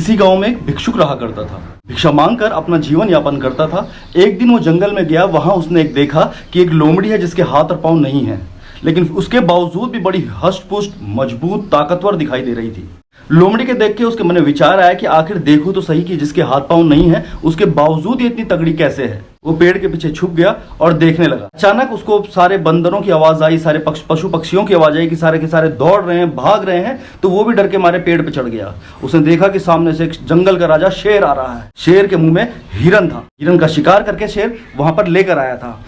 किसी गांव में एक भिक्षुक रहा करता था। भिक्षा मांगकर अपना जीवन यापन करता था। एक दिन वो जंगल में गया। वहां उसने देखा कि एक लोमड़ी है जिसके हाथ और पांव नहीं है, लेकिन उसके बावजूद भी बड़ी हष्ट-पुष्ट, मजबूत, ताकतवर दिखाई दे रही थी। लोमड़ी के देख के उसके मन में विचार आया कि आखिर देखूं तो सही कि जिसके हाथ पांव नहीं है उसके बावजूद ये इतनी तगड़ी कैसे है। वो पेड़ के पीछे छुप गया और देखने लगा। अचानक उसको सारे बंदरों की आवाज आई, सारे पशु पक्षियों की आवाज आई कि सारे के सारे दौड़ रहे हैं, भाग रहे हैं। तो वो भी डर के मारे पेड़ पे चढ़ गया। उसने देखा कि सामने से एक जंगल का राजा शेर आ रहा है। शेर के मुंह में हिरन था। हिरन का शिकार करके शेर वहां पर लेकर आया था।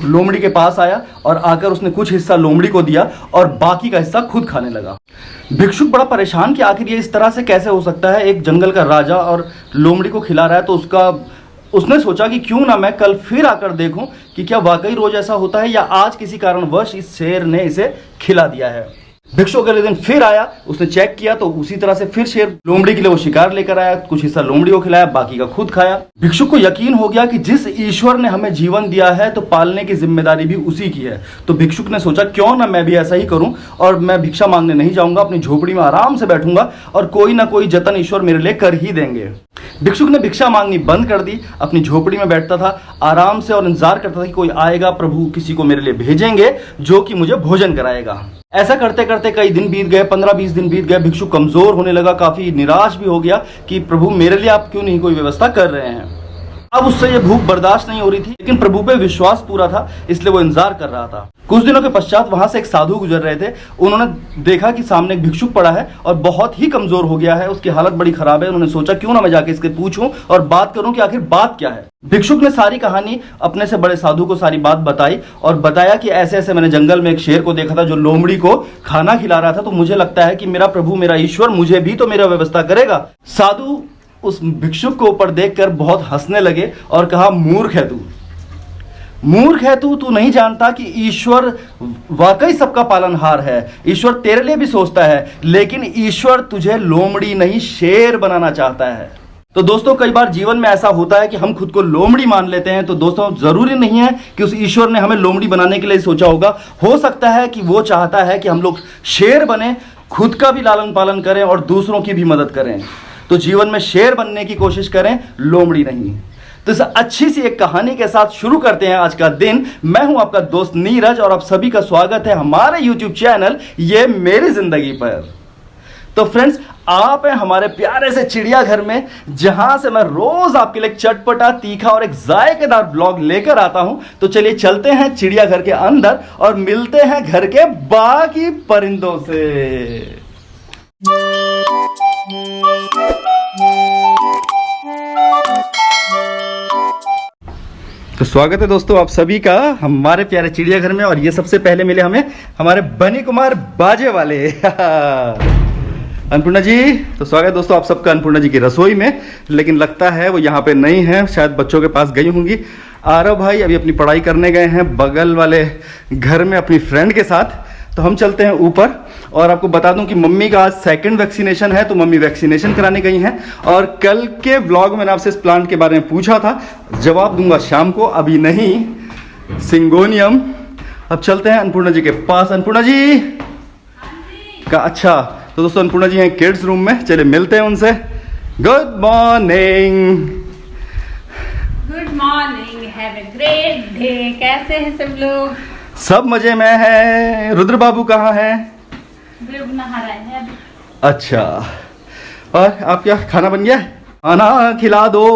लोमड़ी के पास आया और आकर उसने कुछ हिस्सा लोमड़ी को दिया और बाकी का हिस्सा खुद खाने लगा। भिक्षुक बड़ा परेशान कि आखिर ये इस तरह से कैसे हो सकता है, एक जंगल का राजा और लोमड़ी को खिला रहा है। तो उसने सोचा कि क्यों ना मैं कल फिर आकर देखूं कि क्या वाकई रोज ऐसा होता है या आज किसी कारणवश इस शेर ने इसे खिला दिया है। भिक्षुक अगले दिन फिर आया। उसने चेक किया तो उसी तरह से फिर शेर लोमड़ी के लिए वो शिकार लेकर आया। कुछ हिस्सा लोमड़ी को खिलाया, बाकी का खुद खाया। भिक्षुक को यकीन हो गया कि जिस ईश्वर ने हमें जीवन दिया है तो पालने की जिम्मेदारी भी उसी की है। तो भिक्षुक ने सोचा क्यों ना मैं भी ऐसा ही करूं और मैं भिक्षा मांगने नहीं जाऊंगा, अपनी झोपड़ी में आराम से बैठूंगा और कोई ना कोई जतन ईश्वर मेरे लिए कर ही देंगे। भिक्षुक ने भिक्षा मांगनी बंद कर दी। अपनी झोपड़ी में बैठता था आराम से और इंतजार करता था कि कोई आएगा, प्रभु किसी को मेरे लिए भेजेंगे जो कि मुझे भोजन कराएगा। ऐसा करते करते कई दिन बीत गए, 15-20 दिन बीत गए। भिक्षुक कमजोर होने लगा, काफी निराश भी हो गया कि प्रभु मेरे लिए आप क्यों नहीं कोई व्यवस्था कर रहे हैं। अब उससे ये भूख बर्दाश्त नहीं हो रही थी, लेकिन प्रभु पे विश्वास पूरा था, इसलिए वो इंतजार कर रहा था। कुछ दिनों के पश्चात वहां से एक साधु गुजर रहे थे। उन्होंने देखा कि सामने एक भिक्षुक पड़ा है और बहुत ही कमजोर हो गया है, उसकी हालत बड़ी खराब है। उन्होंने सोचा क्यों ना मैं जाके इसके पूछूं और बात करूं कि आखिर बात क्या है। भिक्षुक ने सारी कहानी अपने से बड़े साधु को सारी बात बताई और बताया कि ऐसे ऐसे मैंने जंगल में एक शेर को देखा था जो लोमड़ी को खाना खिला रहा था, तो मुझे लगता है कि मेरा प्रभु, मेरा ईश्वर मुझे भी तो मेरा व्यवस्था करेगा। साधु उस भिक्षुक को ऊपर देखकर बहुत हंसने लगे और कहा, मूर्ख है तू, मूर्ख है तू नहीं जानता कि ईश्वर वाकई सबका पालनहार है। ईश्वर तेरे लिए भी सोचता है, लेकिन ईश्वर तुझे लोमड़ी नहीं शेर बनाना चाहता है। तो दोस्तों कई बार जीवन में ऐसा होता है कि हम खुद को लोमड़ी मान लेते हैं। तो दोस्तों जरूरी नहीं है कि उस ईश्वर ने हमें लोमड़ी बनाने के लिए सोचा होगा। हो सकता है कि वो चाहता है कि हम लोग शेर बने, खुद का भी लालन पालन करें और दूसरों की भी मदद करें। तो जीवन में शेर बनने की कोशिश करें, लोमड़ी नहीं। तो इस अच्छी सी एक कहानी के साथ शुरू करते हैं आज का दिन। मैं हूं आपका दोस्त नीरज और आप सभी का स्वागत है हमारे YouTube चैनल ये मेरी जिंदगी पर। तो फ्रेंड्स, आप हैं हमारे प्यारे से चिड़ियाघर में, जहां से मैं रोज आपके लिए चटपटा, तीखा और एक जायकेदार व्लॉग लेकर आता हूं। तो चलिए चलते हैं चिड़ियाघर के अंदर और मिलते हैं घर के बाकी परिंदों से। तो स्वागत है दोस्तों आप सभी का हमारे प्यारे चिड़ियाघर में। और ये सबसे पहले मिले हमें हमारे बनी कुमार बाजे वाले अन्नपूर्णा जी। तो स्वागत है दोस्तों आप सबका अन्नपूर्णा जी की रसोई में, लेकिन लगता है वो यहाँ पे नहीं है, शायद बच्चों के पास गई होंगी। आरव भाई अभी अपनी पढ़ाई करने गए हैं बगल वाले घर में अपनी फ्रेंड के साथ। तो हम चलते हैं ऊपर और आपको बता दूं कि मम्मी का आज सेकंड वैक्सीनेशन है, तो मम्मी वैक्सीनेशन कराने गई हैं। और कल के व्लॉग में मैंने आपसे इस प्लांट के बारे में पूछा था, जवाब दूंगा शाम को, अभी नहीं। सिंगोनियम। अब चलते हैं अन्नपूर्णा जी के पास। अन्नपूर्णा जी का अच्छा, तो दोस्तों अन्नपूर्णा जी हैं किड्स रूम में, चलिए मिलते हैं उनसे। Good morning. Good morning, have a great day. कैसे हैं सब लोग? सब मजे में है। रुद्र बाबू कहाँ हैं? नहा रहे हैं अभी। अच्छा, और आप क्या खाना बन गया? खाना खिला दो।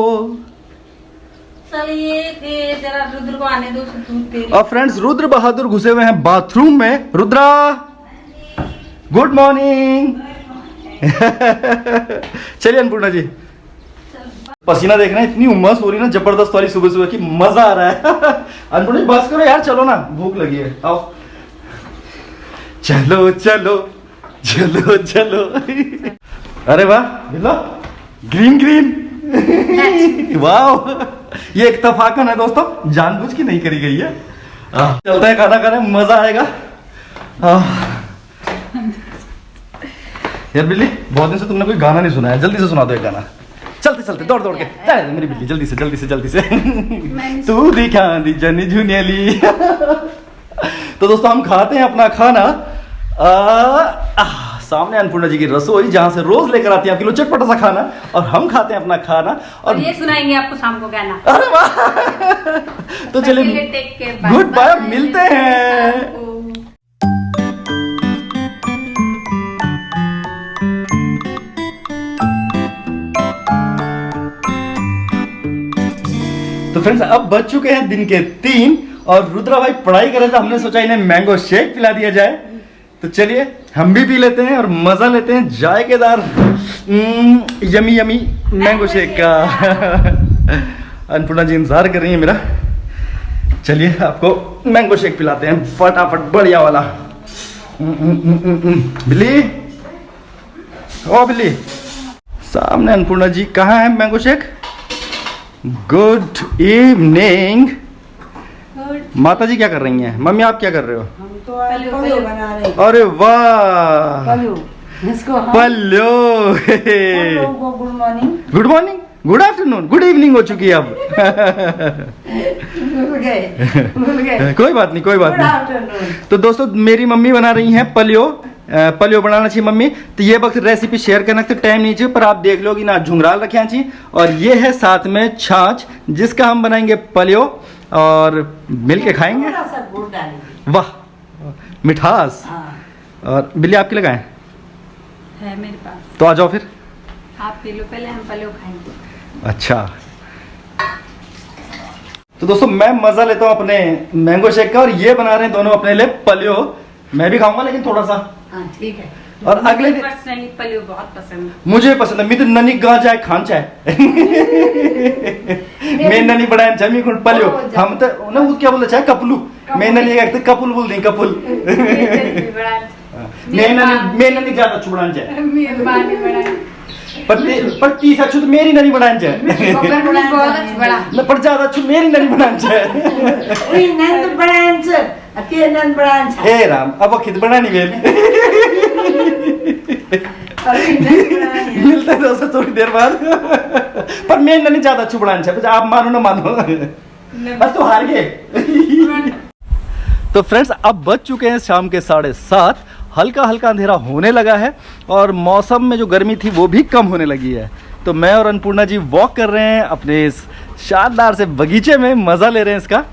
चलिए जरा रुद्र को आने दो, दूध दे रही। और फ्रेंड्स रुद्र बहादुर घुसे हुए हैं बाथरूम में। Rudra good morning. चलिए अन्नपूर्णा जी, पसीना देख रहे हैं, इतनी उमस हो रही ना जबरदस्त वाली सुबह सुबह की, मजा आ रहा है। अन्नपूर्णा जी बस करो यार, चलो ना, भूख लगी है, आओ। चलो चलो चलो चलो। अरे वाह बिल्ला, ग्रीन ग्रीन। वाह, ये एक तफाकन है दोस्तों, जानबूझ के नहीं करी गई है। चलते हैं खाना खाने, मजा आएगा। यार बिल्ली, बहुत दिन से तुमने कोई गाना नहीं सुना है, जल्दी से सुना दो एक गाना। चलते चलते दौड़ दौड़ के मेरी बिल्ली, जल्दी से जल्दी से जल्दी से। तू दिखा दी जनी झुनियली। तो दोस्तों हम खाते हैं अपना खाना। सामने अन्नपूर्णा जी की रसोई, जहाँ से रोज लेकर आती है आपके लिए चटपटा सा खाना, और हम खाते हैं अपना खाना। और ये सुनाएंगे आपको शाम को गाना। अरे वाह तो चलिए गुड बाय, मिलते हैं। तो फ्रेंड्स अब बज चुके हैं दिन के 3 और रुद्रा भाई पढ़ाई कर रहे थे, हमने सोचा इन्हें मैंगो शेक पिला दिया जाए। तो चलिए हम भी पी लेते हैं और मजा लेते हैं जायकेदार यमी यमी मैंगो शेक का। अन्नपूर्णा जी इंतजार कर रही है मेरा। चलिए आपको मैंगो शेक पिलाते हैं फटाफट, बढ़िया वाला। बिल्ली, ओ बिल्ली, सामने अन्नपूर्णा जी। कहाँ है मैंगो शेक? Good evening. माता जी क्या कर रही हैं? मम्मी आप क्या कर रहे हो? हम तो पल्यो बना रहे हैं। अरे वाह, पल्यो, इसको हम पल्यो। लोगों को good morning, good morning, good afternoon, good evening हो चुकी है अब। भूल गए। कोई बात नहीं, कोई बात गुड नहीं। आफ्टरनून। तो दोस्तों मेरी मम्मी बना रही हैं पल्यो। पल्यो बनाना चाहिए मम्मी, तो ये वक्त रेसिपी शेयर करना तो टाइम नहीं चाहिए, पर आप देख लो कि ना झुंगराल रखे चाहिए। और ये है साथ में छाछ, जिसका हम बनाएंगे पल्यो और मिल के खाएंगे। थोड़ा सा गुड़ डालेंगे। वाह, मिठास। हाँ। और बिल्ली आपके लगाए है मेरे पास, तो आ जाओ फिर। आप पी लो पहले, हम पल्यो खाएंगे। अच्छा, तो दोस्तों मैं मजा लेता हूँ अपने मैंगो शेक का, और ये बना रहे हैं दोनों अपने लिए पल्यो। मैं भी खाऊंगा लेकिन थोड़ा सा। हाँ ठीक है। और अगले दिन पर्सनली पल्यो बहुत पसंद है। मुझे पसंद है, मैं तो ननी गां जाए खान चाहे। मैं ननी बढ़ाए चाहे मैं कुछ पल्यो, हम तो ना वो क्या बोलते चाहे कपलू, मैं ननी कहते कपुल बोल दी, कपुल। मैं ननी ज्यादा चुबड़ान चाहे, मेहरबानी बड़ा। पर तीस अच्छु तो मेरी ननी बढ़ान चाहे, बहुत बड़ा। पर ज्यादा अच्छु मेरी ननी बढ़ान चाहे। ओए नंद ब्रांच, अके नंद ब्रांच। हे राम, अब वो खिद बनानी वेल। मिलते हैं दोस्तों थोड़ी देर बाद। पर मैं ननी ज्यादा अच्छु बढ़ान चाहे, आप मानो ना मानो, बस तो हार गए। तो फ्रेंड्स अब बज चुके हैं शाम के 7:30, हल्का हल्का अंधेरा होने लगा है और मौसम में जो गर्मी थी वो भी कम होने लगी है। तो मैं और अन्नपूर्णा जी वॉक कर रहे हैं अपने इस शानदार से बगीचे में, मज़ा ले रहे हैं इसका।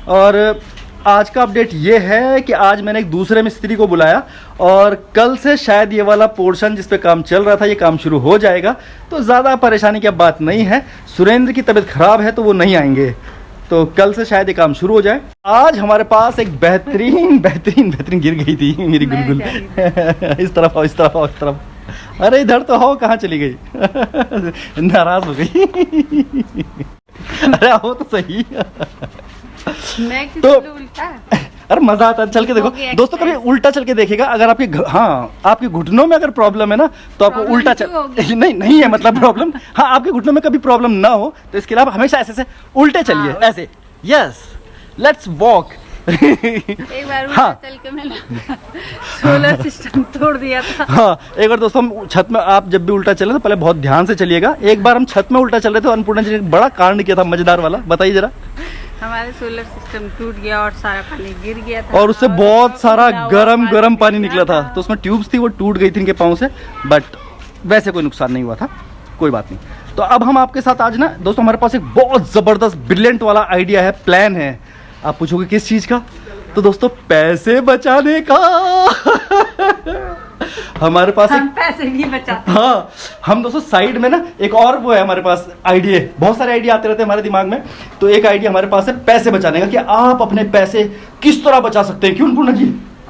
और आज का अपडेट ये है कि आज मैंने एक दूसरे मिस्त्री को बुलाया और कल से शायद ये वाला पोर्शन जिस पे काम चल रहा था ये काम शुरू हो जाएगा। तो ज़्यादा परेशानी की बात नहीं है। सुरेंद्र की तबीयत खराब है तो वो नहीं आएंगे, तो कल से शायद ये काम शुरू हो जाए। आज हमारे पास एक बेहतरीन गिर गई थी मेरी गुलगुल। इस तरफ आओ, इस तरफ आओ, इस तरफ। अरे इधर तो हो, कहाँ चली गई? नाराज हो गई। अरे आओ तो सही। मैं तो उल्टा। अरे मजा आता है, चल के देखो दोस्तों, कभी उल्टा चल के देखिएगा। अगर आपके आपके घुटनों में अगर प्रॉब्लम है ना तो आपको प्रॉब्लम उल्टा क्यों होगी? नहीं है मतलब प्रॉब्लम। हाँ, आपके घुटनों में कभी प्रॉब्लम ना हो तो इसके लिए आप हमेशा ऐसे उल्टे चलिए, हाँ। ऐसे। Yes, let's walk. एक बार उल्टा हाँ। चल के मैंने सोलर सिस्टम तोड़ दिया था। हाँ, एक बार दोस्तों हम छत में, आप जब भी उल्टा चले तो पहले बहुत ध्यान से चलिएगा। एक बार हम छत में उल्टा चल रहे थे, अन्नपूर्णा जी ने एक बड़ा कांड किया था मजेदार वाला, बताइए जरा। हमारे सोलर सिस्टम टूट गया और सारा पानी गिर गया था, और उससे बहुत सारा गरम गरम पानी निकला था। तो उसमें ट्यूब्स थी, वो टूट गई थी इनके पाँव से, बट वैसे कोई नुकसान नहीं हुआ था, कोई बात नहीं। तो अब हम आपके साथ आज ना दोस्तों, हमारे पास एक बहुत ज़बरदस्त ब्रिलियंट वाला आइडिया है, प्लान है। आप पूछोगे किस चीज़ का? तो दोस्तों पैसे बचाने का। हमारे पास हम पैसे भी बचाते। हाँ, हम दोस्तों साइड में ना एक और वो है हमारे पास आइडिया, बहुत सारे आइडिया आते रहते हैं हमारे दिमाग में। तो एक आइडिया हमारे पास है पैसे बचाने का, कि आप अपने पैसे किस तरह बचा सकते हैं। क्यों अन्नपूर्णा जी?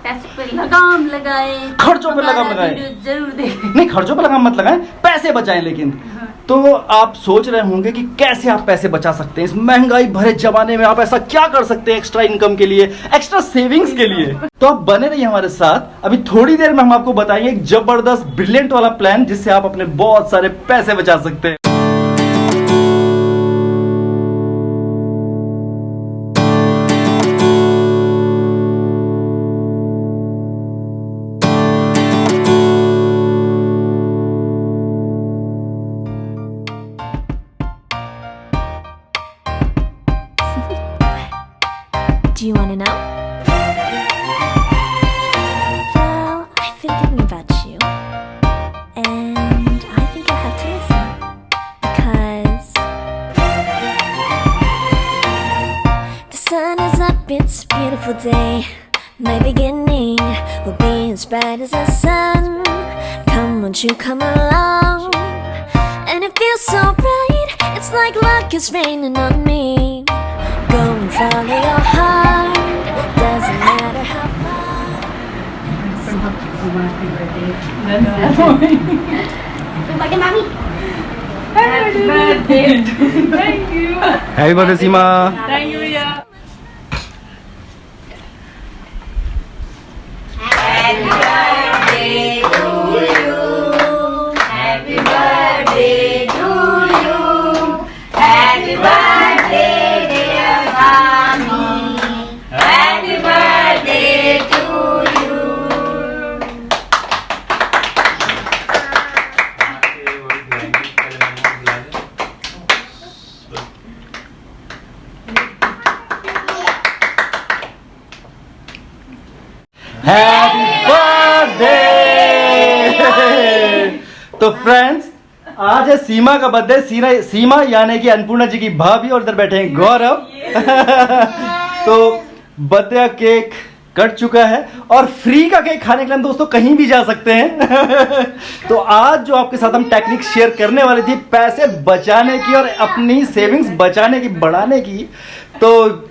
पैसे पे लगाम लगाए, खर्चों पे लगाम लगाए। वीडियो जरूर देखें। नहीं, खर्चों पे लगाम मत लगाएं, पैसे बचाएं। लेकिन तो आप सोच रहे होंगे कि कैसे आप पैसे बचा सकते हैं इस महंगाई भरे जमाने में, आप ऐसा क्या कर सकते हैं एक्स्ट्रा इनकम के लिए, एक्स्ट्रा सेविंग्स के लिए। तो आप बने रहिए हमारे साथ। अभी थोड़ी देर में हम आपको बताएंगे एक जबरदस्त ब्रिलियंट वाला प्लान, जिससे आप अपने बहुत सारे पैसे बचा सकते हैं। Do you want to know? Well, I've been thinking about you. Hope it's a beautiful day. My beginning will be as bright as the sun. Come, won't you come along? And it feels so bright, it's like luck is raining on me. Go and follow your heart, doesn't matter how far. Happy birthday. Thank you. Happy birthday Seema. Thank you, yeah. Happy birthday. तो friends, आज है सीमा का birthday. सीमा यानी कि अन्नपूर्णा जी की भाभी, और इधर बैठे हैं गौरव। तो बर्थडे का केक कट चुका है और फ्री का केक खाने के लिए हम दोस्तों कहीं भी जा सकते हैं। तो आज जो आपके साथ हम टेक्निक शेयर करने वाली थी पैसे बचाने की और अपनी सेविंग्स बचाने की, बढ़ाने की, तो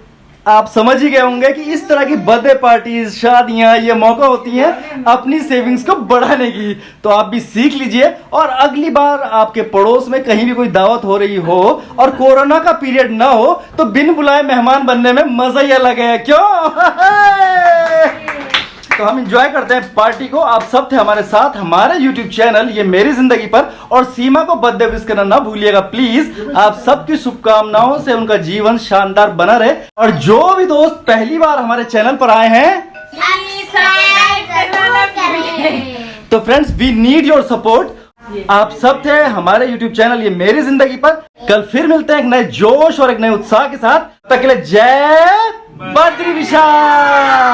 आप समझ ही गए होंगे कि इस तरह की बर्थडे पार्टीज, शादियां, ये मौका होती हैं अपनी सेविंग्स को बढ़ाने की। तो आप भी सीख लीजिए और अगली बार आपके पड़ोस में कहीं भी कोई दावत हो रही हो और कोरोना का पीरियड ना हो तो बिन बुलाए मेहमान बनने में मजा ही अलग है, क्यों? तो हम एंजॉय करते हैं पार्टी को। आप सब थे हमारे साथ हमारे YouTube चैनल ये मेरी जिंदगी पर, और सीमा को बर्थडे विश करना ना भूलिएगा प्लीज। आप सबकी शुभकामनाओं से उनका जीवन शानदार बना रहे। और जो भी दोस्त पहली बार हमारे चैनल पर आए हैं तो friends, we need your support. आप सब थे हमारे YouTube चैनल ये मेरी जिंदगी पर। कल फिर मिलते हैं एक नए जोश और एक नए उत्साह के साथ। तब तक के लिए जय बद्री विशाल।